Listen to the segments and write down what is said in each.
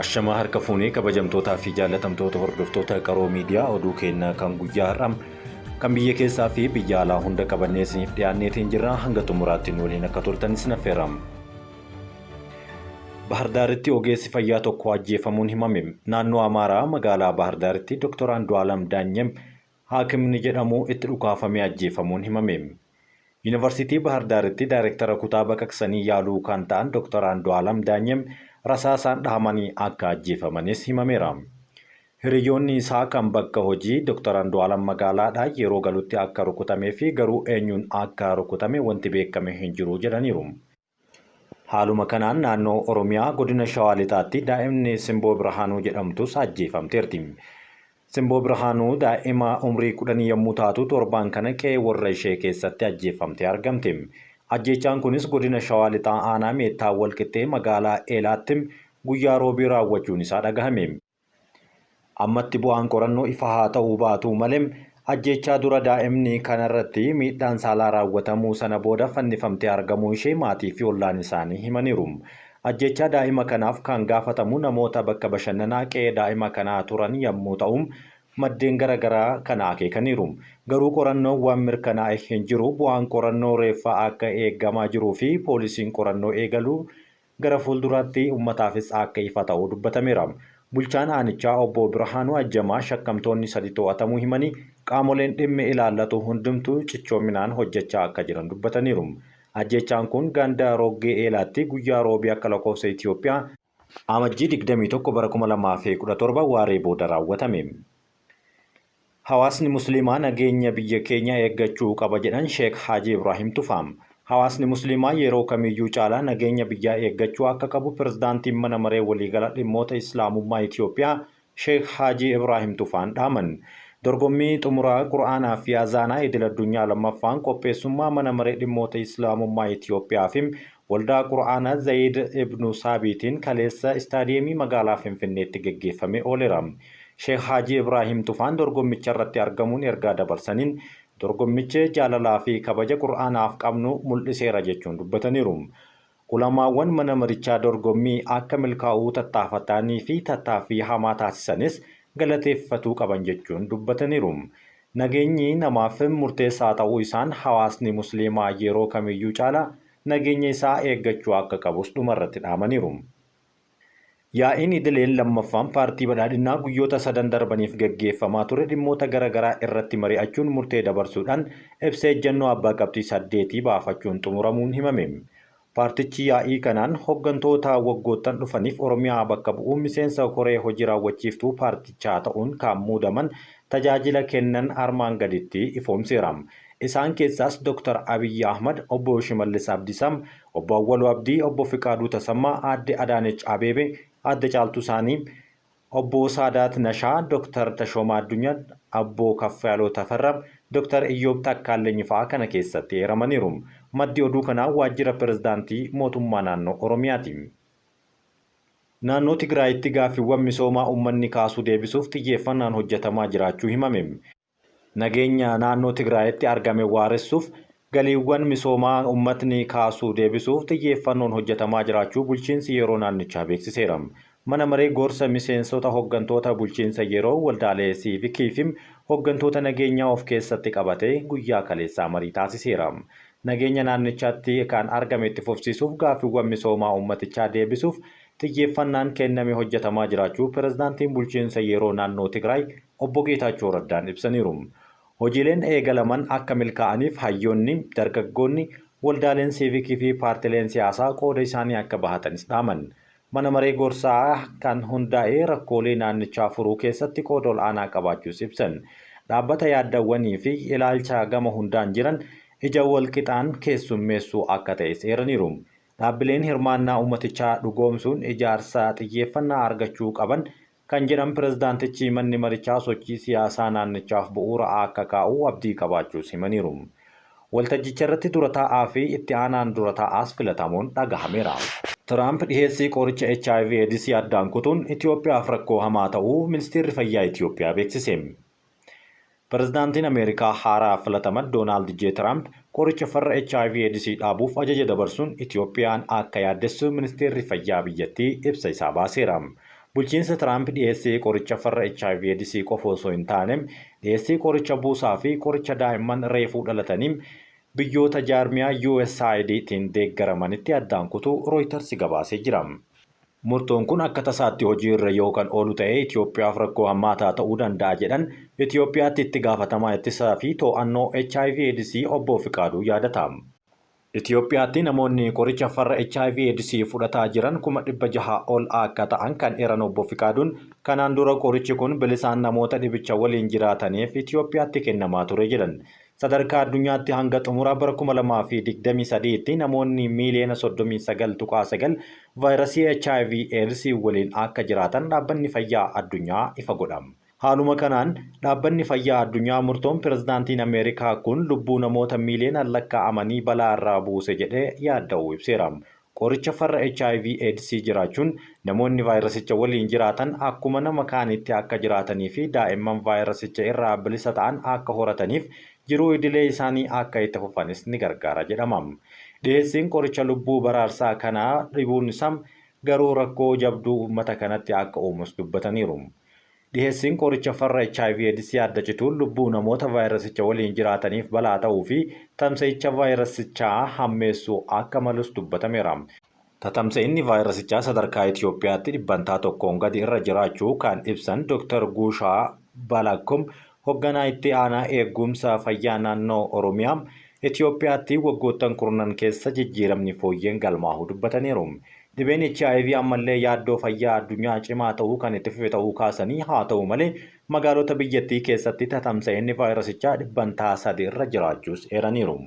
Ashamaa harka fuunee kabajamtootaa fi jaalatamtoota hordoftoota qaroo miidiyaa oduu keenyaa kan guyyaa har'aa kan biyya keessaa fi biyya alaa hunda qabannee isiniif dhiyaanneetiin jirra. Hanga xumuraatti waliin akka turtan isin affeerra. Bahar Daaritti ogeessi fayyaa tokko ajjeefamuun himame. Naannoo Amaaraa magaalaa Bahar Daaritti Dr. Andu'aalam Daanyem haakimni jedhamu itti dhukaafamee ajjeefamuun himame. Yuunivarsiitii Bahar Daaritti daayireektara kutaa baqaqsanii yaaluu kan ta'an Dr. Andu'aalam Daanyem rasaasaan dhahamanii akka ajjeefamanis himameera. Hiriyoonni isaa kan bakka hojii Dr. Andu'aalam magaalaadhaa yeroo galutti akka rukutamee fi garuu eenyuun akka rukutame wanti beekame hin jiru jedhaniiru. Haaluma kanaan naannoo Oromiyaa godina Shawaa Lixaatti daa'imni Simboo Birhaanuu jedhamtus ajjeefamteerti. Simboo Birhaanuu daa'ima umrii 10 yommuu taatu torbaan kana qe'ee warra ishee keessatti ajjeefamtee argamte. Ajjechaan kunis godina Shawaa Lixaa aanaa Meettaa Walqixxee magaalaa Eelaatti guyyaa roobii raawwachuun isaa dhagahame. Ammatti bu'aan qorannoo ifa haa ta'uu baatu malee ajjechaa dura daa'imni kanarratti miidhaan saalaa raawwatamuu sana booda fannifamtee argamuu ishee maatii fi ollaan isaanii himaniiru. Ajjechaa daa'ima kanaaf kan gaafatamu namoota bakka bashannanaa qe'ee daa'ima kanaa turan yommuu ta'u maddeen garaagaraa kana akeekaniiru. Garuu qorannoon waan mirkanaa'e hin jiru. Bu'aan qorannoo reeffaa akka eegamaa jiruu fi poolisiin qorannoo eegaluu gara fuulduraatti uummataafis akka ifa ta'uu dubbatameera. Bulchaan aanichaa obbo Birhaanuu Ajjamaa shakkamtoonni 3 to'atamuu himanii qaamoleen dhimmi ilaallatu hundumtuu cichoominaan hojjechaa akka jiran dubbataniiru. Ajjechaan kun ganda Roggee Eelaatti guyyaa roobii akka lakkoofsa Itoophiyaa amajjii 21 bara 2017 waaree booda raawwatame. Hawaasni Musliimaa nageenya biyya keenya eeggachuu qaba jedhan Sheek Haji Ibrahim Tufaam. Hawaasni Musliimaa yeroo kamiyyuu caalaa nageenya biyyaa eeggachuu akka qabu pirezidaantiin mana maree waliigala dhimmoota Islaamummaa Itoophiyaa Sheek Haji Ibrahim Tufaan dhaaman. Dorgommii xumuraa Qura'aanaa fi Azaanaa idil-addunyaa lammaffaan qopheessummaa mana maree dhimmoota Islaamummaa Itoophiyaa fi waldaa Qura'aanaa Zayid Ibnu Saabitiin kaleessa istaadiyeemii magaalaa Finfinneetti geggeeffamee ooleera. Sheek Haji Ibrahim Tufaan dorgommicha irratti argamuun ergaa dabarsaniin dorgommichi jaalalaa fi kabaja Qura'aanaaf qabnu mul'iseera jechuun dubbataniiru. Ulamaawwan mana marichaa dorgommii akka milkaa'uu tattaafatanii fi tattaaffii hamaa taasisanis galateeffatuu qaban jechuun dubbataniiru. Nageenyi namaaf murteessaa ta'uu isaan hawaasni Musliimaa yeroo kamiyyuu caalaa nageenya isaa eeggachuu akka qabus dhumarratti dhaamaniiru. Yaa'iin idileen lammaffaan paartii badhaadhinaa guyyoota 3 darbaniif gaggeeffamaa ture dhimmoota garaagaraa irratti mari'achuun murtee dabarsuudhaan ibsa ejjennoo abbaa qabxii 8 baafachuun xumuramuun himame. Paartichi yaa'ii kanaan hooggantoota waggoottan dhufaniif Oromiyaa bakka bu'uun miseensa koree hojii raawwachiiftuu paartichaa ta'uun kan muudaman tajaajila kennan armaan gaditti ifoomseera. Isaan keessaas Dr. Abiy Ahmad, obbo Shimallis Abdiisaa, obbo Awwaluu Abdii, obbo Fiqaaduu Tasammaa, aadde Adaanech Abeebee, aadde Caaltuu Saanii, obbo Saadaat Nashaa, Dr. Tashoomaa Addunyaa, obbo Kaffayaaloo Tafarraa, Dr. Iyyoob Takkaallenyi fa'aa kana keessatti eeramaniiru. Maddi oduu kanaa waajjira pirezidaantii mootummaa naannoo Oromiyaati. Naannoo Tigraayitti gaaffiiwwan misoomaa uummanni kaasuu deebisuuf xiyyeeffannaan hojjetamaa jiraachuu himame. Nageenya naannoo Tigraayitti argame waaressuuf galiiwwan misoomaa uummatni kaasuu deebisuuf xiyyeeffannoon hojjetamaa jiraachuu bulchiinsi yeroo naannichaa beeksiseera. Mana maree gorsa miseensota hooggantoota bulchiinsa yeroo waldaalee siivikii fi hooggantoota nageenyaa of keessatti qabatee guyyaa kaleessaa marii taasiseera. Nageenya naannichaatti kan argame itti fufsiisuuf gaaffiiwwan misoomaa uummatichaa deebisuuf xiyyeeffannaan kenname hojjetamaa jiraachuu pirezidaantiin bulchiinsa yeroo naannoo Tigraay obbo Geetaachoo Raddaan ibsaniiru. Hojiileen eegalaman akka milkaa'aniif hayyoonni, dargaggoonni, waldaaleen siivikii fi paartileen siyaasaa qooda isaanii akka bahatanis dhaaman. Mana maree gorsaa kan hundaa'ee rakkoolee naannichaa furuu keessatti qooda ol'aanaa qabaachuus ibsan. Dhaabbata yaaddawwanii fi ilaalcha gama hundaan jiran ija walqixaan keessummeessuu akka ta'e seeraniiru. Dhaabbileen hirmaannaa uummatichaa dhugoomsuun ijaarsa xiyyeeffannaa argachuu qaban kan jedhan pirezidaantichi manni marichaa sochii siyaasaa naannichaaf bu'uura akka kaa'u abdii qabaachuus himaniiru. Waltajjicha irratti dura taa'aa fi itti aanaan dura taa'aas filatamuun dhagahameera. Tiraamp dhiheessii qoricha HIV/AIDS addaan kutuun Itoophiyaaf rakkoo hamaa ta'uu ministeerri fayyaa Itoophiyaa beeksise. Pirezidaantiin Ameerikaa haaraa filataman Doonaald J. Tiraamp qoricha farra HIV/AIDS dhaabuuf ajaja dabarsuun Itoophiyaan akka yaaddessu ministeerri fayyaa biyyattii ibsa isaa baaseera. Bulchiinsa Tiraamp dhiyeessii qoricha farra HIV/AIDS qofa osoo hin taane dhiyeessii qoricha buusaa fi qoricha daa'imman reefuu dhalataniin biyyoota jaarmiyaa USAIDtiin deeggaramanitti addaan kutuu Reuters gabaasee jira. Murtoon kun akka tasaatti hojii irra yoo kan oolu ta'ee Itoophiyaaf rakkoo hammaataa ta'uu danda'a jedhan Itoophiyaatti itti gaafatamaa ittisaa fi to'annoo HIV/AIDS obbo Fiqaaduu yaadata. Itoophiyaatti namoonni qoricha farra HIV/AIDS fudhataa jiran 600 ol akka ta'an kan eeran obbo Fiqaaduun kanaan dura qorichi kun bilisaan namoota dhibicha waliin jiraataniif Itoophiyaatti kennamaa ture jedhan. Sadarkaa addunyaatti hanga xumura bara 2023tti namoonni miiliyoona 39.9 vaayirasii HIV/AIDS waliin akka jiraatan dhaabbanni fayyaa addunyaa ifa godha. Haaluma kanaan dhaabbanni fayyaa addunyaa murtoon pirezidaantiin Ameerikaa kun lubbuu namoota miiliyoonaan lakkaa'amanii balaa irraa buuse jedhee yaadda'uu ibseera. Qoricha farra HIV/AIDS jiraachuun namoonni vaayirasicha waliin jiraatan akkuma nama kaanitti akka jiraatanii fi daa'imman vaayirasicha irraa bilisa ta'an akka horataniif jiruu idilee isaanii akka itti fufanis ni gargaara jedhama. Dhiyeessiin qoricha lubbuu baraarsaa kanaa dhibuun isaa garuu rakkoo jabduu uummata kanatti akka uumus dubbataniiru. Dhiyeessiin qoricha farra HIV/AIDS adda cituun lubbuu namoota vaayirasicha waliin jiraataniif balaa ta'uu fi tamsa'icha vaayirasichaa hammeessuu akka malus dubbatameera. Tatamsa'inni vaayirasichaa sadarkaa Itoophiyaatti 100% gadi irra jiraachuu kan ibsan Dr. Guushaa Balakkum hoogganaa itti aanaa eegumsa fayyaa naannoo Oromiyaa Itoophiyaatti waggoottan kurnan keessa jijjiiramni fooyyeen galmaa'uu dubbataniiru. Dhibeen HIV ammallee yaaddoo fayyaa addunyaa cimaa ta'uu kan itti fufe ta'uu kaasanii haa ta'u malee magaalota biyyattii keessatti tatamsa'inni vaayirasichaa 3% irra jiraachuus eeraniiru.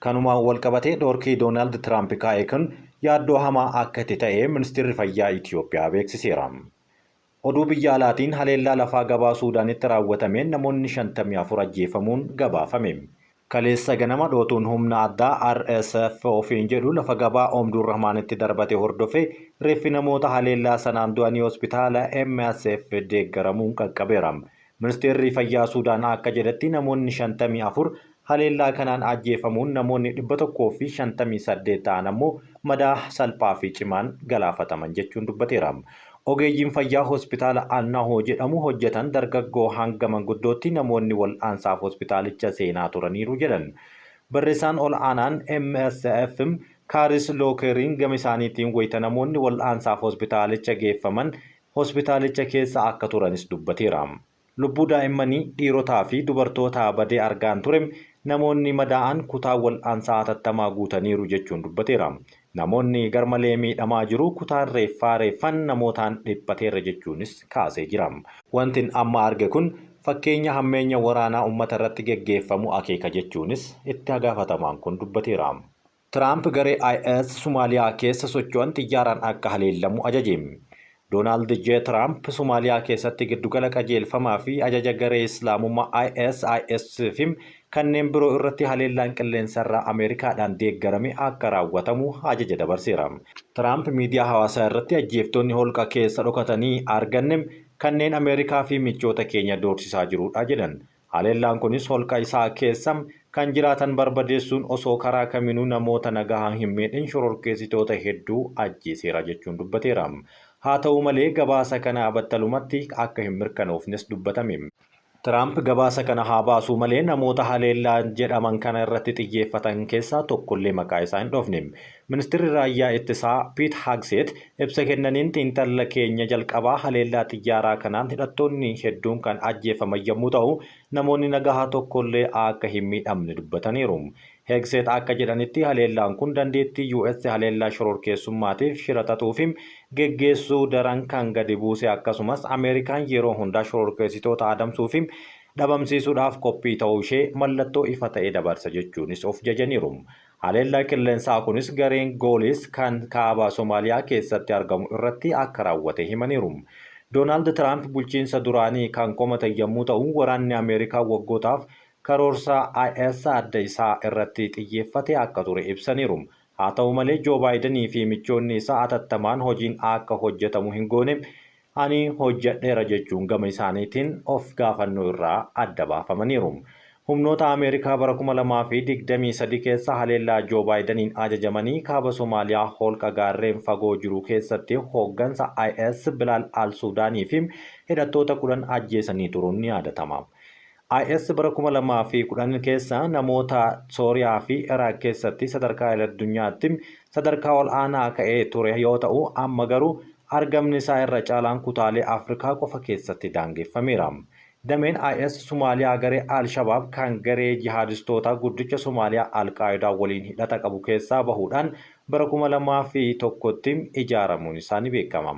Kanumaan walqabatee dhorkii Doonaald Tiraamp kaa'e kun yaaddoo hamaa akka itti ta'e ministeerri fayyaa Itoophiyaa beeksiseera. Oduu biyya alaatiin haleellaa lafaa gabaa Suudaanitti raawwatameen namoonni 54 ajjeefamuun gabaafame. Kaleessa ganama dhootuun humna addaa RSF ofiin jedhu lafa gabaa Omdurrahmaanitti darbate hordofe reeffi namoota haleellaa sanaan du'anii hospitaala MSF deeggaramuun qaqqabeera. Ministeerri fayyaa Suudaan akka jedhetti namoonni 54 haleellaa kanaan ajjeefamuun namoonni 158 ta'an ammoo madaa salphaa fi cimaan galaafataman jechuun dubbateera. Ogeeyyiin fayyaa hospitaala Annahoo jedhamu hojjetan dargaggoo hanga manguddootti namoonni wal'aansaaf hospitaalicha seenaa turaniiru jedhan. Barreessaan ol aanaan MSF Kaaris Lookeriin gama isaaniitiin wayita namoonni wal'aansaaf hospitaalicha geeffaman hospitaalicha keessa akka turanis dubbateera. Lubbuu daa'immanii dhiirotaa fi dubartootaa badee argaan ture namoonni madaa'an kutaa wal'aansaa hatattamaa guutaniiru jechuun dubbateera. Namoonni garmalee miidhamaa jiru kutaan reeffaan namootaan dhiphateera jechuunis kaasee jira. Wanti amma arge kun fakkeenya hammeenya waraanaa uummata irratti geggeeffamu akeeka jechuunis itti gaafatamaan kun dubbateera. Tiraamp garee IS Somaaliyaa keessa socho'an xiyyaaraan akka haleellamu ajaje. Doonaald J. Tiraamp Somaaliyaa keessatti giddugala qajeelfamaa fi ajaja garee Islaamummaa ISIS fi kanneen biroo irratti haleellaan qilleensarraa Ameerikaadhaan deeggarame akka raawwatamu ajaja dabarseera. Tiraamp miidiyaa hawaasaa irratti ajjeeftoonni holqa keessa dhokatanii arganne kanneen Ameerikaa fi michoota keenya doorsisaa jirudha jedhan. Haleellaan kunis holqa isaa keessa kan jiraatan barbadeessuun osoo karaa kaminuu namoota nagaa hin miidhin shororkeessitoota hedduu ajjeeseera jechuun dubbateera. Haa ta'u malee gabaasa kana battalumatti akka hin mirkanoofnes dubbatame. Tiraamp gabaasa kana haa baasuu malee namoota haleellaan jedhaman kana irratti xiyyeeffatan keessaa tokkollee maqaa isaa hin dhoofne. Ministeerri raayyaa ittisaa Piit Hagseet ibsa kennaniin xiinxala keenya jalqabaa haleellaa xiyyaaraa kanaan hidhattoonni hedduun kan ajjeefaman yommuu ta'u namoonni nagaa tokkollee akka hin miidhamne dubbataniiru. Hagseet akka jedhanitti haleellaan kun dandeettii US haleellaa shororkeessummaatiif shiraxatuu fi geggeessuu daran kan gadi buuse akkasumas Ameerikaan yeroo hundaa shororkeessitoota adamsuu fi dhabamsiisuudhaaf qophii ta'uu ishee mallattoo ifa ta'e dabarsa jechuunis of jajaniiru. Haleellaa qilleensaa kunis gareen goolis kan kaaba Somaaliyaa keessatti argamu irratti akka raawwate himaniiru. Doonaald Tiraamp bulchiinsa duraanii kan komatan yommuu ta'u waraanni Ameerikaa waggootaaf karoorsa IS adda isaa irratti xiyyeeffate akka ture ibsaniiru. Haa ta'u malee Joo Baayidanii fi michoonni isaa atattamaan hojiin akka hojjetamu hin goone ani hojjedheera jechuun gama isaaniitiin of gaafannoo irraa adda baafamaniiru. Humnoota Ameerikaa bara 2023 keessa haleellaa Joo Baayidaniin ajajamanii kaaba Somaaliyaa holqa gaarreen fagoo jiru keessatti hooggansa IS Bilaal al-Suudaanii fi hidhattoota 10 ajjeesanii turuun ni yaadatama. IS bara 2010 keessa namoota Sooriyaa fi Iraaq keessatti sadarkaa addunyaatti sadarkaa ol aanaa ka'ee ture yoo ta'u, amma garuu argamni isaa irra caalaan kutaalee Afrikaa qofa keessatti daangeffameera. Dameen IS Somaaliyaa garee Al-Shabaab kan garee jihaadistoota guddicha Somaaliyaa Al-Qaayidaa waliin hidhata qabu keessaa bahuudhaan bara 2001tti ijaaramuun isaa ni beekama.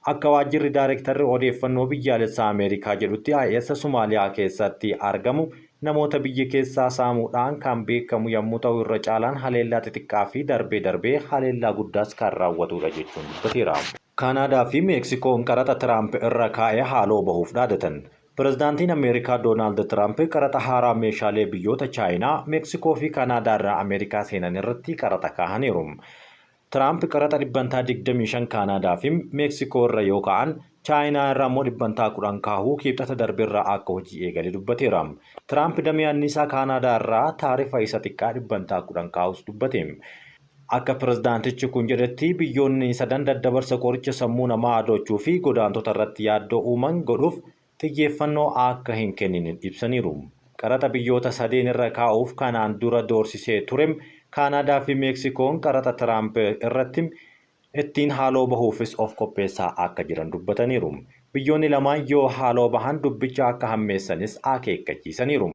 Akka waajjirri daayirektarri odeeffannoo biyyaalessaa Ameerikaa jedhutti IS Somaaliyaa keessatti argamu namoota biyya keessaa saamuudhaan kan beekamu yommuu ta'u, irra caalaan haleellaa xixiqqaa fi darbee haleellaa guddaas kan raawwatudha jechuun dubbateera. Kaanaadaa fi Meeksikoon qaraxa Tiraamp irra kaa'ee haaloo bahuuf dhaadatan. Pireezidaantiin Ameerikaa Doonaald Tiraamp qaraxa haaraa meeshaalee biyyoota Chaayinaa, Meeksikoo fi Kaanaadaa irraa Ameerikaa seenan irratti qaraxa kaa'aniiru. Tiraamp qaraxa 25% Kaanaadaa fi Meeksikoo irra yoo ka'an, Chaayinaa irraa immoo 10% kaahuu kibxata darbe irraa akka hojii eegale dubbateera. Tiraamp damee anniisaa Kaanaadaa irraa taarifa isa xiqqaa 10% kaahus dubbate. Akka pireezidaantichi kun jedhetti biyyoonni sadan daddabarsa qoricha sammuu namaa adochuu fi godaantota irratti yaaddoo uuman godhuuf xiyyeeffannoo akka hin kenninin ibsaniiru. Qaraxa biyyoota sadeen irra kaa'uuf kanaan dura doorsisee ture Kaanaadaa fi Meeksikoon qaraxa Tiraamp irratti ittiin haaloo bahuufis of qopheessaa akka jiran dubbataniiru. Biyyoonni lamaan yoo haaloo bahan dubbicha akka hammeessanis akeekkachiisaniiru.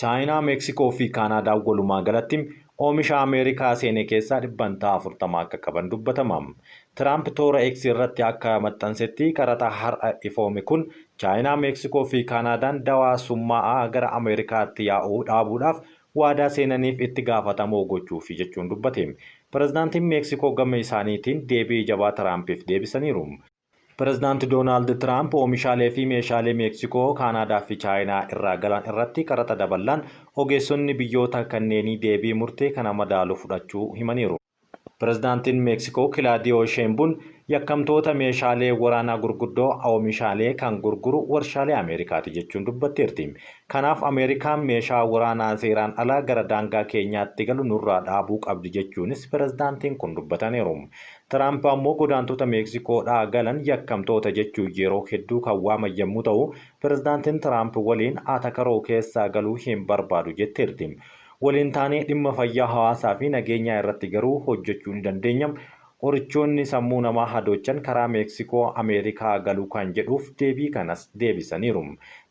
Chaayinaa, Meeksikoo fi Kaanaadaa walumaa galatti oomisha Ameerikaa seene keessaa 40% akka qaban dubbatama. Tiraamp toora X irratti akka maxxansetti qaraxa har'a ifoome kun Chaayinaa, Meeksikoo fi Kaanaadaan dawaa summaa'aa gara Ameerikaatti yaa'uu dhaabuudhaaf waadaa seenaniif itti gaafatamoo gochuuf jechuun dubbate. Pireezidaantiin Meeksikoo gama isaaniitiin deebii jabaa Tiraampiif deebisaniiru. Pireezidaanti Doonaald Tiraamp oomishaalee fi meeshaalee Meeksikoo, Kaanaadaa fi Chaayinaa irraa galan irratti qaraxa dabalaan ogeessonni biyyoota kanneenii deebii murtee kana madaalu fudhachuu himaniiru. Pireezidaantiin Meeksikoo Kilaadiyoo Sheembuun yakkamtoota meeshaalee waraanaa gurguddoo oomishaalee kan gurguru warshaalee Ameerikaati jechuun dubbatteerti. Kanaaf Ameerikaan meeshaa waraanaa seeraan alaa gara daangaa keenyaatti galu nurraa dhaabuu qabdi jechuunis pireezidaantiin kun dubbataniiru. Tiraamp ammoo godaantota Meeksikoodhaa galan yakkamtoota jechuun yeroo hedduu kan waaman yommuu ta'u, pireezidaantiin Tiraamp waliin atakaroo keessaa galuu hin barbaadu jetteerti. Waliin taanee dhimma fayyaa hawaasaa fi nageenyaa irratti garuu hojjechuu ni dandeenya. Qorichoonni sammuu namaa hadochan karaa Meeksikoo Ameerikaa galuu kan jedhuuf deebii kanas deebisaniiru.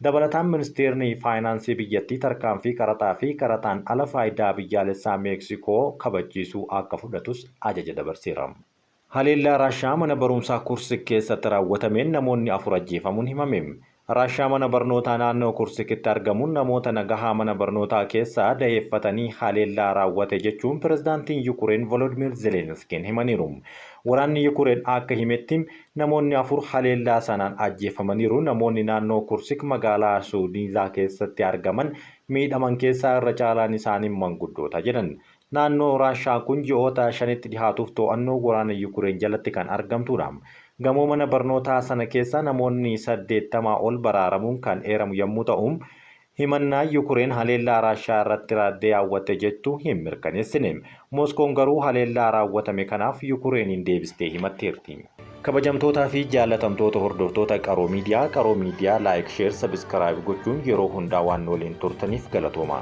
Dabalataan ministeerri faayinaansii biyyattii tarkaanfii qaraxaa fi qaraxaan ala faayidaa biyyaalessaa Meeksikoo kabachiisuu akka fudhatus ajaja dabarseera. Haleellaa Raashaa mana barumsaa Kursik keessatti raawwatameen namoonni 4 ajjeefamuun himame. Raashaa mana barnootaa naannoo Kursikitti argamuun namoota nagahaa mana barnootaa keessaa daheeffatanii haleellaa raawwate jechuun pireezidaantiin Yukureen Volodimir Zelenskiin himaniiru. Waraanni Yukureen akka himetti namoonni 4 haleellaa sanaan ajjeefamaniiru. Namoonni naannoo Kursik magaalaa Suudizaa keessatti argaman miidhaman keessaa irra caalaan isaanii manguddoota jedhan. Naannoo Raashaa kun ji'oota 5tti dhihaatuuf to'annoo waraana Yukureen jalatti kan argamtudha. Gamoo mana barnootaa sana keessa namoonni 80 ol baraaramuun kan eeramu yommuu ta'u, himannaa Yukureen haleellaa Raashaa irratti raawwatte jettu hin mirkaneessine. Mooskoon garuu haleellaa raawwatame kanaaf Yukureeniin deebistee himatteerti. Kabajamtootaa fi jaalatamtoota hordoftoota Qaroo Miidiyaa laayik, sheer, sabiskiraayib gochuun yeroo hundaa waan waliin turtaniif galatoomaa.